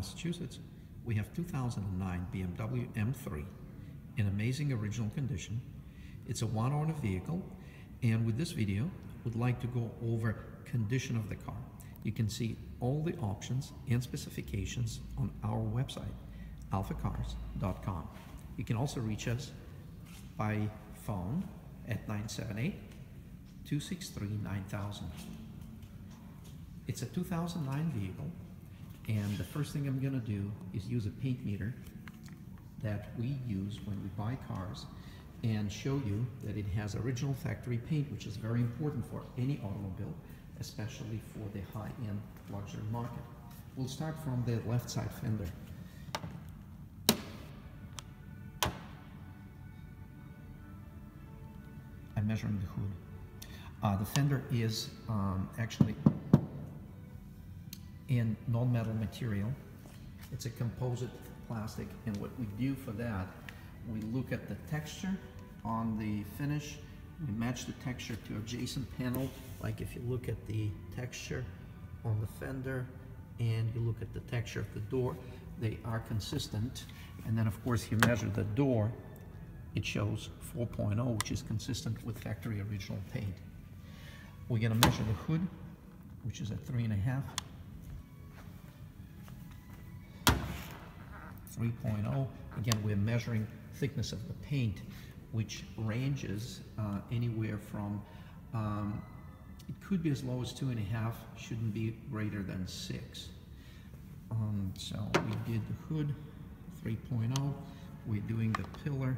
Massachusetts, we have 2009 BMW M3 in amazing original condition. It's a one-owner vehicle, and with this video, we'd like to go over condition of the car. You can see all the options and specifications on our website, AlphaCars.com. You can also reach us by phone at 978-263-9000. It's a 2009 vehicle, and the first thing I'm going to do is use a paint meter that we use when we buy cars and show you that it has original factory paint, which is very important for any automobile, especially for the high-end luxury market. We'll start from the left side fender. I'm measuring the hood. The fender is actually in non-metal material. It's a composite plastic, and what we do for that, we look at the texture on the finish. We match the texture to adjacent panel, like if you look at the texture on the fender and you look at the texture of the door, they are consistent. And then of course you measure the door, it shows 4.0, which is consistent with factory original paint. We're going to measure the hood, which is at 3.5. 3.0. Again, we're measuring thickness of the paint, which ranges anywhere from, it could be as low as 2.5, shouldn't be greater than 6. So we did the hood, 3.0. We're doing the pillar,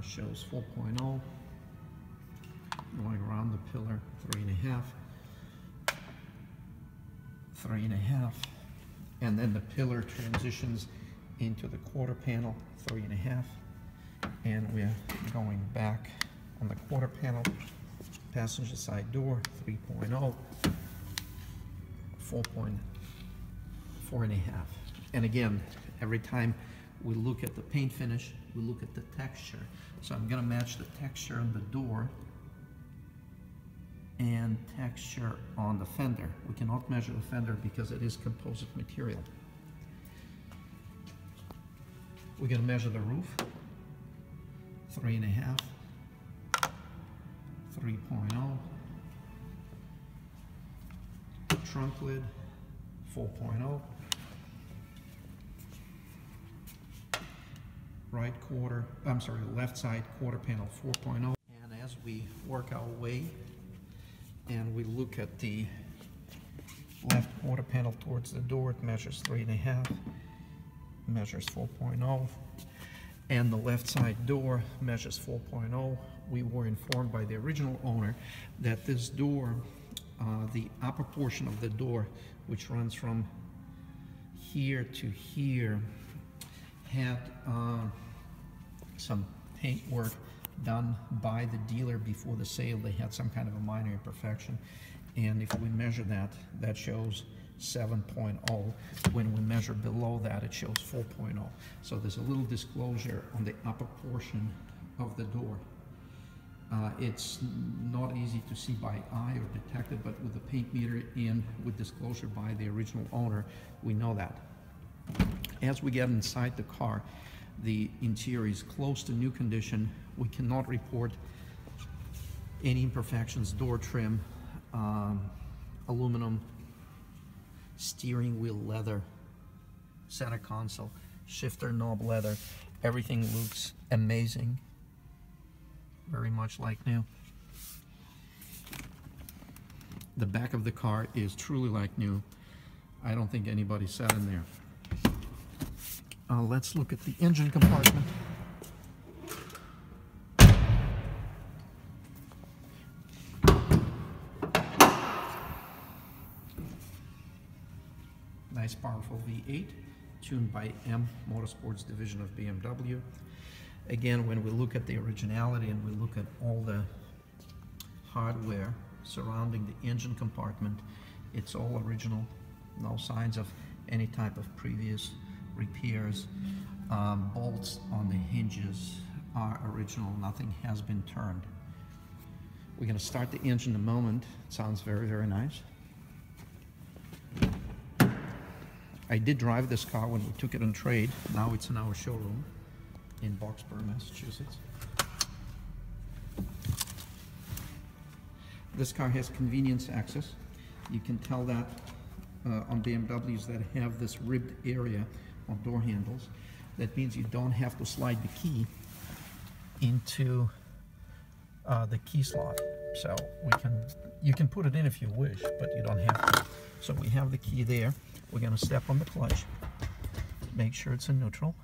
shows 4.0. Going around the pillar, 3.5, 3.5. And then the pillar transitions into the quarter panel, 3.5. And we're going back on the quarter panel, passenger side door, 3.0, 4.5. And again, every time we look at the paint finish, we look at the texture. So I'm going to match the texture on the door and texture on the fender. We cannot measure the fender because it is composite material. We're going to measure the roof, 3.5, 3.0, trunk lid, 4.0, left side quarter panel, 4.0. And as we work our way and we look at the left quarter panel towards the door, it measures 3.5, measures 4.0, and the left side door measures 4.0. We were informed by the original owner that this door, the upper portion of the door, which runs from here to here, had some paint work done by the dealer before the sale. They had some kind of a minor imperfection, and if we measure that, that shows 7.0. When we measure below that, it shows 4.0. So there's a little disclosure on the upper portion of the door. It's not easy to see by eye or detect it, but with the paint meter and with disclosure by the original owner, we know that. As we get inside the car, the interior is close to new condition. We cannot report any imperfections. Door trim, aluminum, steering wheel leather, center console, shifter knob leather. Everything looks amazing, very much like new. The back of the car is truly like new. I don't think anybody sat in there. Let's look at the engine compartment. Nice powerful V8, tuned by M Motorsports division of BMW. Again, when we look at the originality and we look at all the hardware surrounding the engine compartment, it's all original. No signs of any type of previous repairs. Bolts on the hinges are original. Nothing has been turned. We're going to start the engine in a moment. It sounds very, very nice. I did drive this car when we took it on trade. Now it's in our showroom in Boxborough, Massachusetts. This car has convenience access. You can tell that on BMWs that have this ribbed area on door handles. That means you don't have to slide the key into the key slot. So you can put it in if you wish, but you don't have to. So we have the key there. We're going to step on the clutch. Make sure it's in neutral.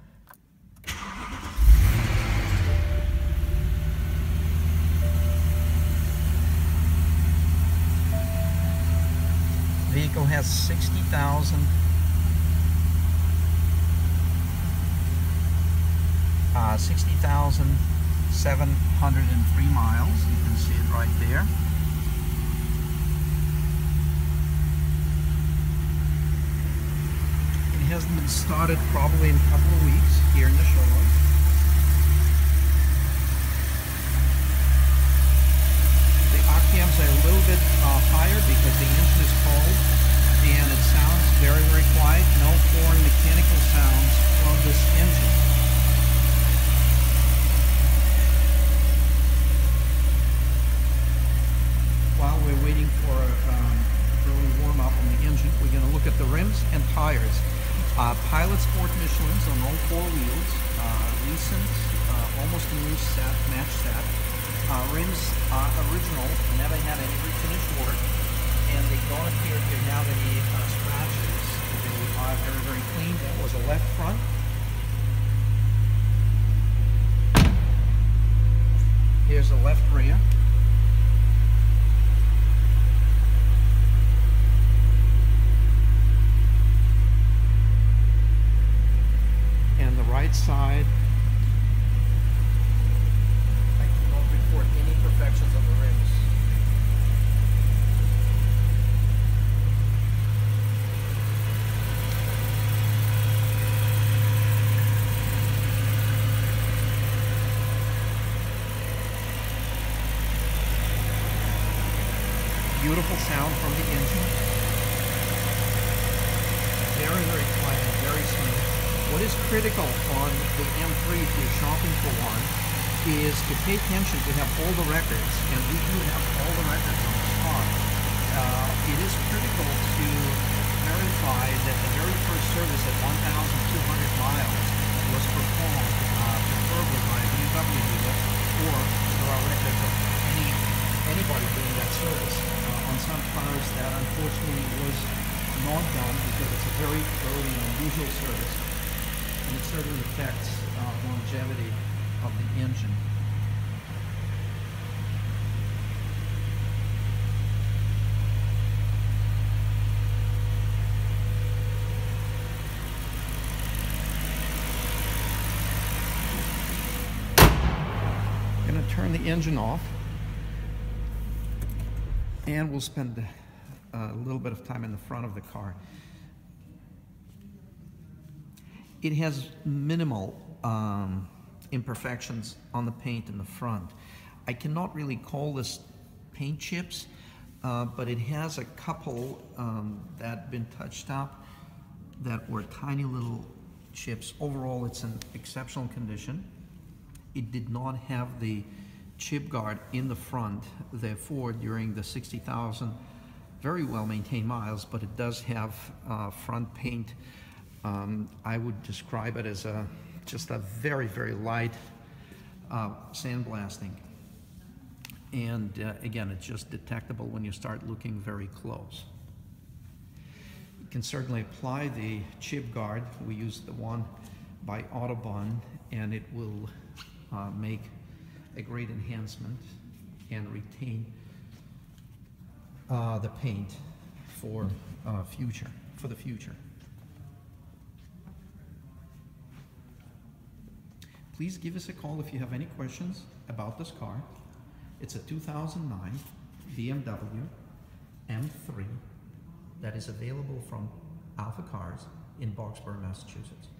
Vehicle has 60,703 miles. You can see it right there. It hasn't been started probably in a couple of weeks here in the showroom. The RPMs are a little bit higher because the engine is cold and it sounds very, very quiet. No foreign mechanical sounds from this engine. While we're waiting for early warm-up on the engine, we're going to look at the rims and tires. Pilot Sport Michelins on all four wheels, recent, almost a new set, match set. Rims are original, never had any refinish work, and they don't appear to have any scratches. They are very, very clean. That was a left front. Here's a left rear. And the right side, I cannot report any imperfections on the rims. Beautiful sound from the engine. Very, very quiet, very smooth. What is critical on the M3 if you're shopping for one is to pay attention to have all the records, and we do have all the records on this car. It is critical to verify that the very first service at 1,200 miles was performed preferably by a BMW dealer, or there are records of anybody doing that service. On some cars that unfortunately was not done because it's a very early and unusual service. And it certainly affects longevity of the engine. I'm going to turn the engine off, and we'll spend a little bit of time in the front of the car. It has minimal imperfections on the paint in the front. I cannot really call this paint chips, but it has a couple that have been touched up that were tiny little chips. Overall, it's in exceptional condition. It did not have the chip guard in the front, therefore during the 60,000 very well maintained miles, but it does have front paint. I would describe it as just a very, very light sandblasting. And again, it's just detectable when you start looking very close. You can certainly apply the chip guard. We use the one by Autobahn, and it will make a great enhancement and retain the paint for the future. Please give us a call if you have any questions about this car. It's a 2009 BMW M3 that is available from AlphaCars in Boxborough, Massachusetts.